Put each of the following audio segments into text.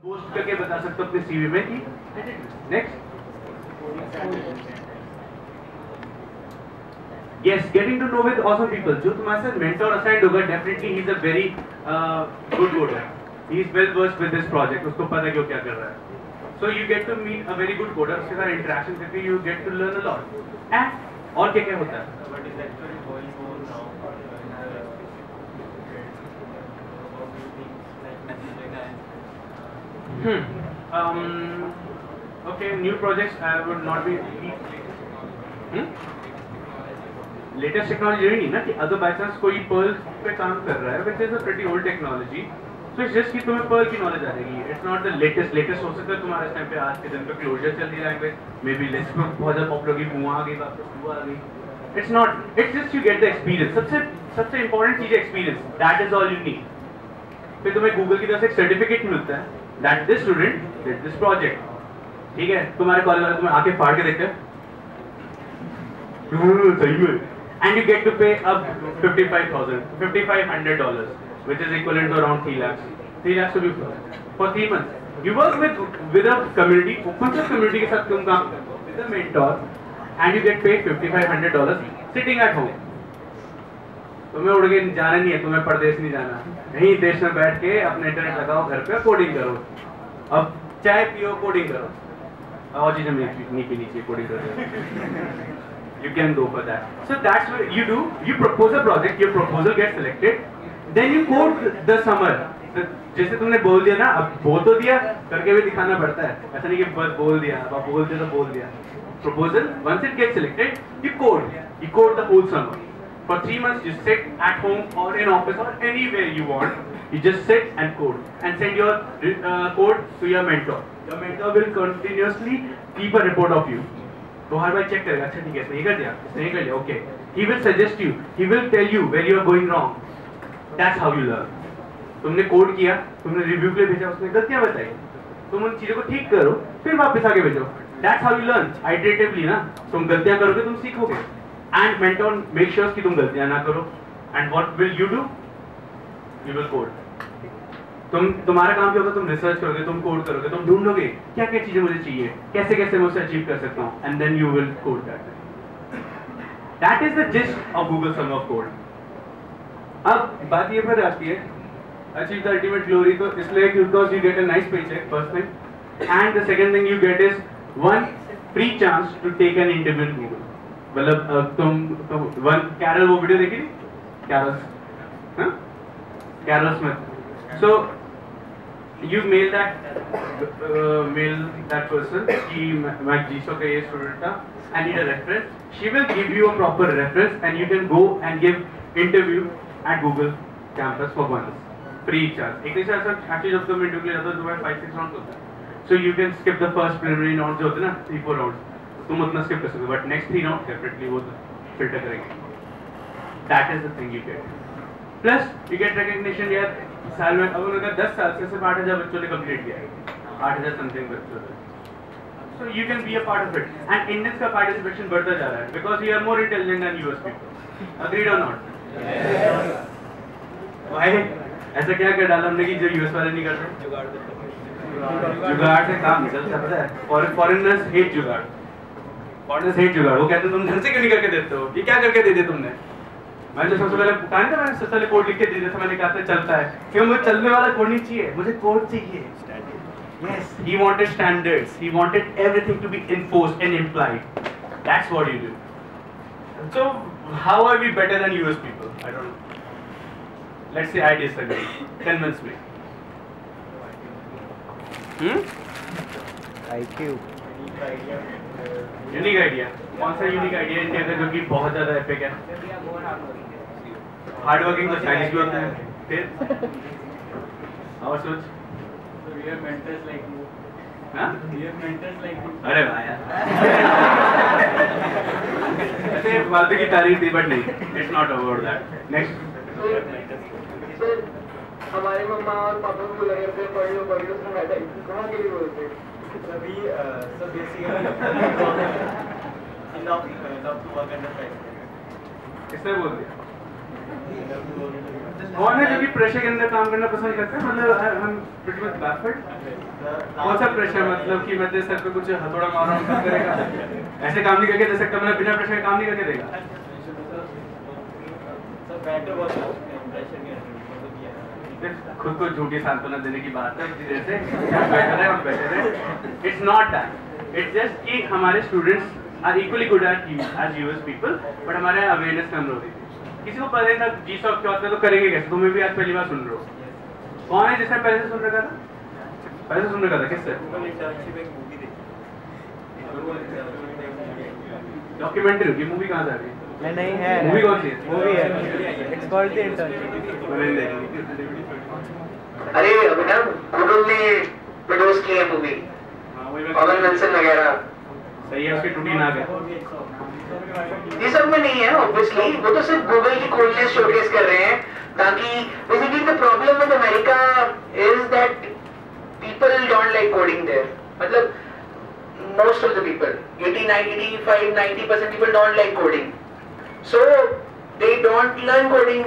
Post करके बता सकते हो अपने सीवी में कि next yes getting to know with awesome people जो तुम्हारे साथ mentor assigned होगा definitely he is a very good coder he is well versed with this project उसको पता है कि वो क्या कर रहा है so you get to meet a very good coder उसके साथ interaction करके you get to learn a lot and और क्या क्या होता है What is actually going on now? Okay, new projects I would not be latest technology यही नहीं ना कि अगर बाई चांस कोई पर्ल पे काम कर रहा है which is a pretty old technology so it's just कि तुम्हें पर्ल की नॉलेज आ जाएगी इट्स नॉट द लेटेस्ट हो सकता है तुम्हारे इस टाइम पे आज के दिन पे क्लोजर चल रही लैंग्वेज मे बी लिस्ट में बहुत ज़्यादा पॉपुलर होगी मुँह आ गई वापस मुँह आ गई it's not it's just you get the experience सबसे इंपॉर्टेंट चीज़ है experience that is all you need फिर तुम्हें गूगल की तरफ से एक सर्टिफिकेट मिलता है that this student did this project ठीक है तुम्हारे कॉलेज वाले तुम्हें आके फाड़ के देखते हैं सही में and you get to pay up $5,500 which is equivalent to around 3 lakhs to be for 3 months you work with a community open source community के साथ तुम काम करते हो with a mentor and you get paid $5,500 sitting at home तुम्हें उड़ के जाना नहीं है तुम्हें परदेश नहीं जाना यहीं देश में बैठ के अपने इंटरनेट लगाओ घर पे कोडिंग करो अब चाय पियो कोडिंग करो और चीजें नहीं पीनी चाहिए कोडिंग करो you can go for that so that's what you do you propose a project your proposal gets selected then you code the summer जैसे तुमने बोल दिया ना अब बोल तो दिया करके भी दिखाना पड़ता है ऐसा नहीं कि बस बोल दिया अब बोल दिया तो बोल दिया proposal once it gets selected you code the whole summer for 3 months you sit at home or in office or anywhere you want you just sit and code and send your code to your mentor will continuously keep a report of you तो हर बार check करेगा अच्छा ठीक है इसने कर दिया okay he will suggest you he will tell you where you are going wrong that's how you learn तुमने code किया तुमने रिव्यू के लिए भेजा उसने गलतियां बताई तुम उन चीजों को ठीक करो फिर वापस आगे भेजो that's how you learn iteratively ना तुम गलतियां करोगे तुम सीखोगे एंड मेंटर मेक श्योर कि तुम गलतियां ना करो and what will you do you will code तुम्हारा काम क्या होगा तुम रिसर्च करोगे तुम कोड करोगे तुम ढूंढोगे क्या क्या चीजें मुझे चाहिए कैसे मैं उसे अचीव कर सकता हूँ and then you will code that is the gist of Google summer of code अब बात ये पर आती है अचीव द अल्टीमेट ग्लोरी तो इसलिए because you get a nice paycheck first thing and the second thing you get is one free chance to take an interview in Google मतलब तुम वन कैरल वो वीडियो देखी Carol Smith so you mail that person कि मैं जीसो का ये student था I need a reference she will give you a proper reference and you can go and give interview at Google campus for once free charge एक ऐसा actually जब तुम interview के लिए जाते हो तुम्हारे 5-6 राउंड होता है so you can skip the first preliminary round जो होते हैं ना 3-4 राउंड तुम उतना skip कर सकते हो but next 3 round definitely वो filter करेंगे that is the thing you get plus you get recognition यार साल में अब उन्होंने 10 साल से सिर्फ 8,000 बच्चों ने कंप्लीट किया है 8,000 समथिंग बच्चों ने so you can be a part of it and Indians का पार्टिसिपेशन बढ़ता जा रहा है because we are more intelligent than US people agreed और नॉट भाई ऐसा क्या कर डाला हमने कि जो यूएस वाले नहीं करते जुगाड़ से काम नहीं चलता पता है फॉरेनर्स हेट जुगाड़ वो कहते हैं तुम ढंग से क्यों नहीं करके देते हो ये क्या करके दे दिया तुमने मैंने सबसे पहले कहा था मैंने सबसे पहले कोड लिख के दे दिया था मैंने कहा था चलता है क्यों मुझे चलने वाला कोड नहीं चाहिए मुझे कोड चाहिए yes he wanted standards he wanted everything to be enforced and implied that's what you do so how are we better than US people I don't know let's say I disagree convince me IQ unique idea कौन सा unique idea India का जो कि बहुत ज्यादा epic है hard working तो Chinese भी होते हैं फिर और सोच We have mentors like you. हाँ? We have mentors like you. अरे वाह यार ऐसे फालतू की तारीफ थी बट नहीं it's not about that next हमारे मम्मा और पापा को लगे थे पढ़ लो कहाँ के लिए बोलते सभी सब basically love to work under pressure. किसने बोल दिया कौन है जो कि प्रेशर के अंदर काम करना पसंद करता है? मतलब हम pretty much baffled। कौन सा प्रेशर? मतलब कि मैं तेरे सर पे कुछ हथौड़ा मार रहा हूँ काम करेगा? ऐसे काम नहीं करके दे सकता, मतलब बिना प्रेशर के काम नहीं करके देगा। खुद को झूठी सांत्वना देने की बात है इतनी देर से। हम बेटर है। It's not that. It's just कि हमारे students are equally good as US people, but हमारे awareness कम होती है। किसी को पता नहीं था G-Shock क्या होता है तो करेंगे कैसे? तुम्हें भी आज पहली बार सुन रहे हो। कौन है जिसने पहले से सुन रखा था? पहले से सुन रखा था किससे? डॉक्यूमेंट्री की मूवी कहाँ से आ गई? नहीं है। मूवी कौन सी है? मूवी है। It's called The Internship। अरे अभिनव, गूगल ने प्रोड्यूस की है मूवी, पवन विल्सन वगैरह। सही है, उसकी टूटी नाक है। ये सब में नहीं है ऑब्वियसली, वो तो सिर्फ गूगल की कूलनेस शोकेस कर रहे हैं ताकि basically the problem with America is that people don't like coding there. मतलब most of the people 85-90% people don't like coding, so they don't learn coding.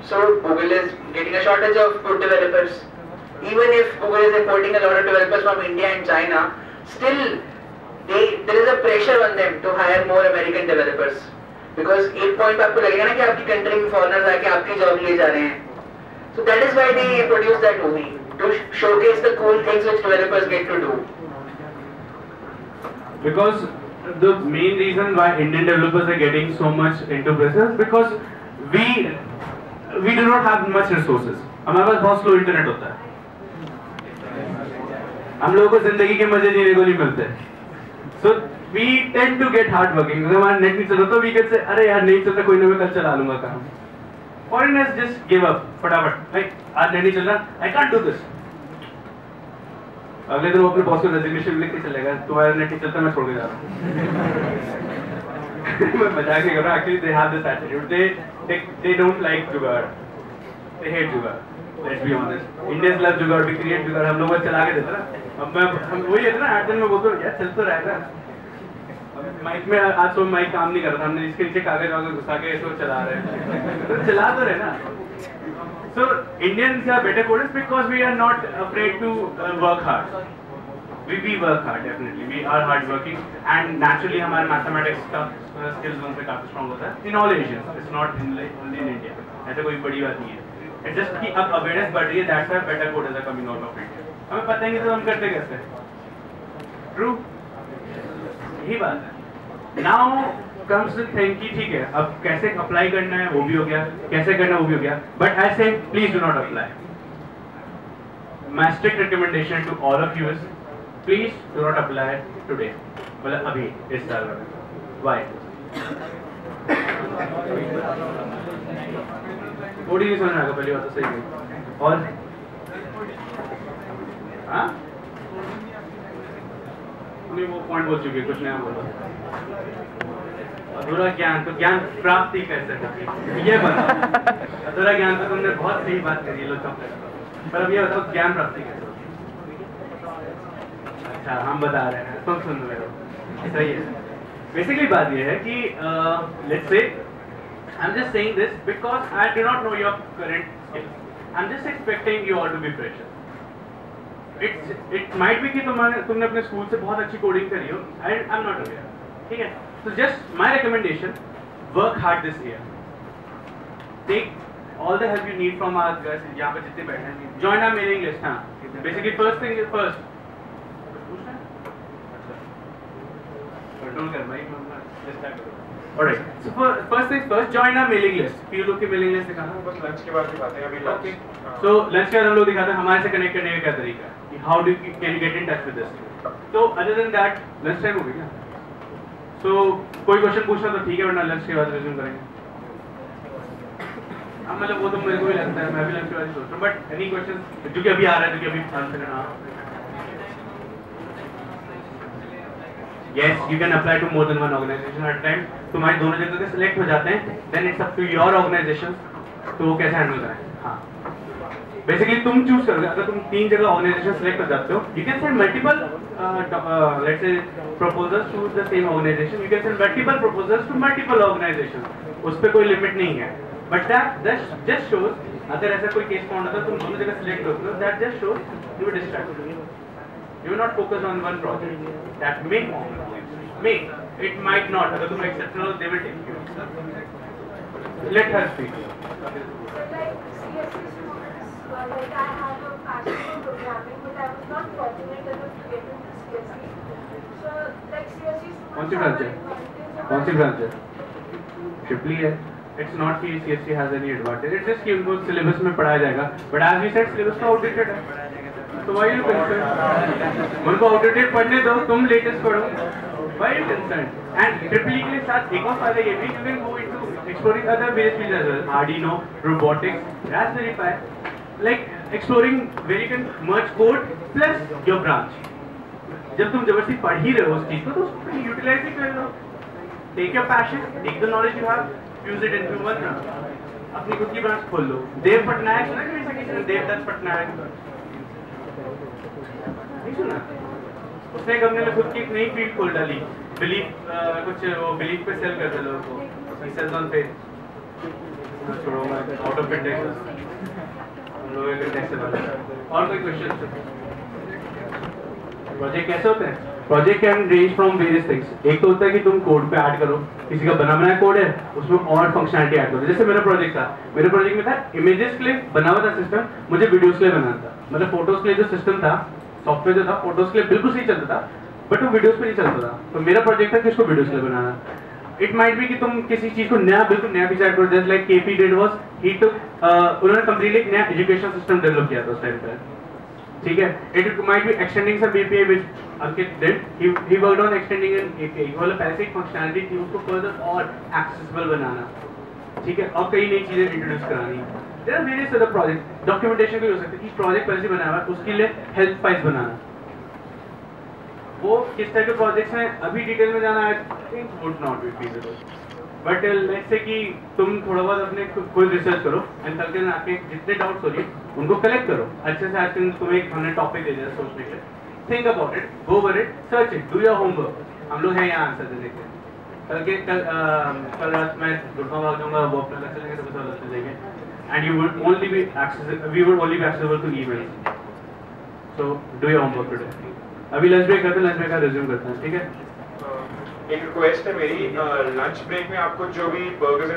So Google is getting a shortage of good developers. Even if Google is importing a lot of developers from India and China, still there is a pressure on them to hire more American developers, because एक point पे आपको लगेगा ना कि आपकी country में foreigners आके आपकी जॉब ले जा रहे हैं. So that is why they produced that movie, to showcase the cool things which developers get to do. Because the main reason why Indian developers are getting so much into business, because we do not have much resources. हमारे पास बहुत slow internet होता है. हम लोगों को जिंदगी के मजे जीने को नहीं मिलते. So we tend to get hard working. अगर हमारा नेट नहीं चलता तो we can say अरे यार नहीं चलता कोई ना मैं कल चला लूँगा काम. Foreigners just give up फटाफट. भाई आज नेट नहीं चल रहा, I can't do this. अगले दिन वो अपने बॉस को रेजिग्नेशन लिख के चलेगा, तुम्हारा नेट नहीं चलता मैं छोड़ के जा रहा हूँ. मैं मजाक नहीं कर रहा. Actually they have this attitude. They don't like जुगाड़. They hate जुगाड़. Let's be honest. Indians love जुगाड़. We create जुगाड़. हम लोग बस चला के देते ना. अब हम वही है ना. 8 दिन में बोलते यार चल तो रहेगा. माइक में आज तो माइक काम नहीं कर रहा था. हमने इसके नीचे कागज वागज घुसा के इसको चला रहे हैं. तो चला तो रहे ना. So Indians are better coders because we are not afraid to work hard. We work hard definitely. We are hard working and naturally हमारे mathematics का skills उनसे काफी strong होता है. In all Asians, it's not only in India. ऐसा कोई बड़ी बात नहीं है. It's just कि अब awareness बढ़ रही है. That's why better coders are coming out of India. हमें पता नहीं तो हम करते कैसे? True. यही बात है. Now comes the thing कि ठीक है अब कैसे अप्लाई करना है वो भी हो गया, कैसे करना है वो भी हो गया. But I say please do not apply. My strict recommendation to all of you is please do not apply today. मतलब अभी इस साल में. Why? थोड़ी नहीं समझ में आएगा पहली बात तो सही है. और हाँ नहीं वो पॉइंट बोल चुके कुछ नया बोलो. अधूरा ज्ञान तो ज्ञान प्राप्ति कैसे होगी ये बताओ. अधूरा ज्ञान तो तुमने बहुत सही बात करी है. लो चुप पर अब ये बताओ ज्ञान प्राप्ति कैसे होगी. अच्छा हम बता रहे हैं तुम सुन रहे हो. सही है. बेसिकली बात ये है कि let's say I am just saying this because I do not know your current skills. I am just expecting you all to be fresher. It might be कि तुमने अपने स्कूल से बहुत अच्छी कोडिंग करी हो. I am not aware. ठीक है. So just my recommendation, work hard this year. Take all the help you need from our guys. यहाँ पे जितने बैठे हैं. Join our mailing list. हाँ. Basically first thing is first. Control कर भाई. Alright. So first thing first, join our mailing list. फिर लोग की mailing list दिखाना. बस लंच के बाद दिखाते हैं अभी lunch. Okay. So lunch के बाद हम लोग दिखाते हैं हमारे से connect करने का क्या तरीका है. How can you get in touch with us? So other than that, lunch time हो गया. तो कोई क्वेश्चन पूछना तो ठीक है वरना लंच के बाद रिज्यूम करेंगे. अब मतलब वो तो मेरे को भी लगता है. मैं भी लंच के बाद ही सोच रहा हूँ. बट एनी क्वेश्चन जो कि अभी आ रहा है जो कि अभी आंसर करना. Yes you can apply to more than one organisation at time. तुम्हारी दोनों जगह के सिलेक्ट हो जाते हैं. Then it's up to your organisation तो वो कैसे हैंडल करें. हाँ बेसिकली तुम चूज करोगे. अगर तुम 3 जगह ऑर्गेनाइजेशन सिलेक्ट कर जाते हो you can send multiple let's say proposals to the same organization. You can send multiple proposals to multiple organizations. उस पे कोई लिमिट नहीं है. But that just shows, अगर ऐसा कोई केस फाउंड होता तुम दोनों जगह सिलेक्ट होते हो, that just shows you were distracted. You were not focused on one project. That may, it might not. अगर तुम exceptional, they will take you. Let her speak. Like CSE students, like I have a passion for programming, but I was not fortunate enough to get into CSE. So like CSE students. कौन सी branch है? कौन सी branch है? ट्रिपली है. It's not कि CSE has any advantage. It's just कि उनको syllabus में पढ़ाया जाएगा. But as we said, syllabus तो outdated है. तो why you concerned? उनको outdated पढ़ने दो, तुम latest पढ़ो. Why you concerned? And ट्रिपली के साथ एक और फायदा ये भी, you can go into exploring other various fields as well. Arduino, robotics, Raspberry Pi. Like exploring where you can merge code plus your branch. जब तुम जबरदस्ती पढ़ ही रहे हो उस चीज को, तो उसको यूटिलाइज ही कर लो. Take your passion, take the knowledge you have, use it into one branch. अपनी खुद की ब्रांच खोल लो. देव पटनायक सुना कि किसी ने देवदत्त पटनायक नहीं सुना? उसने कंपनी में खुद की एक नई फील्ड खोल डाली. बिलीफ कुछ वो बिलीफ पे सेल करते लोगों को. He sells on faith. छोड़ो मैं आउट ऑफ कंटेक्स्ट. हम लोग कंटेक्स्ट से बात करें. और कोई क्वेश्चन? प्रोजेक्ट कैसे होते हैं? Project can range from various things. एक तो होता है कि तुम कोड पे ऐड करो, किसी का बना बनाया कोड है उसमें और फंक्शनैलिटी ऐड करो. जैसे मेरा प्रोजेक्ट था, मेरे प्रोजेक्ट में था इमेजेस के लिए बना हुआ था सिस्टम, मुझे वीडियोस के लिए बनाना था. मतलब फोटोज के लिए जो सिस्टम था, सॉफ्टवेयर जो था फोटोज के लिए बिल्कुल सही चलता था, बट वो वीडियोस पे नहीं चलता था. तो मेरा प्रोजेक्ट था कि उसको वीडियोस के लिए बनाना. इट माइट बी कि तुम किसी चीज को नया बिल्कुल नया फीचर ऐड करो. Just like KP did was he took उन्होंने कंप्लीटली एक नया एजुकेशन सिस्टम डेवलप किया था उस टाइम पे. ठीक है. It might be extending some API which Ankit did. He worked on extending an API. मतलब पहले से एक फंक्शनैलिटी थी, उसको फर्दर और एक्सेसिबल बनाना. ठीक है. और कई नई चीजें इंट्रोड्यूस करानी. There are various other project. Documentation भी हो सकता है कि प्रोजेक्ट पहले से बनाया हुआ है, उसके लिए हेल्प फाइल्स बनाना. वो किस टाइप के प्रोजेक्ट्स हैं अभी डिटेल में जाना I think would not be feasible. But let's say कि तुम थोड़ा बहुत अपने खुद रिसर्च करो एंड कल के दिन आके जितने डाउट्स हो रही उनको कलेक्ट करो अच्छे से. आज तुम्हें एक हमने टॉपिक दे दिया सोचने के. Think about it, go over it, search it, do your homework. हम लोग हैं यहाँ आंसर देने के. कल रात मैं गुड़गांव भाग जाऊंगा, वो अपना लेक्चर लेंगे, तो बस लेक्चर देंगे. And you would only be accessible, we would only be accessible to emails. So do your homework today. अभी लंच ब्रेक करते हैं, लंच ब्रेक का रिज्यूम करते हैं. ठीक है. एक रिक्वेस्ट है मेरी, लंच ब्रेक में आपको जो भी बर्गर्स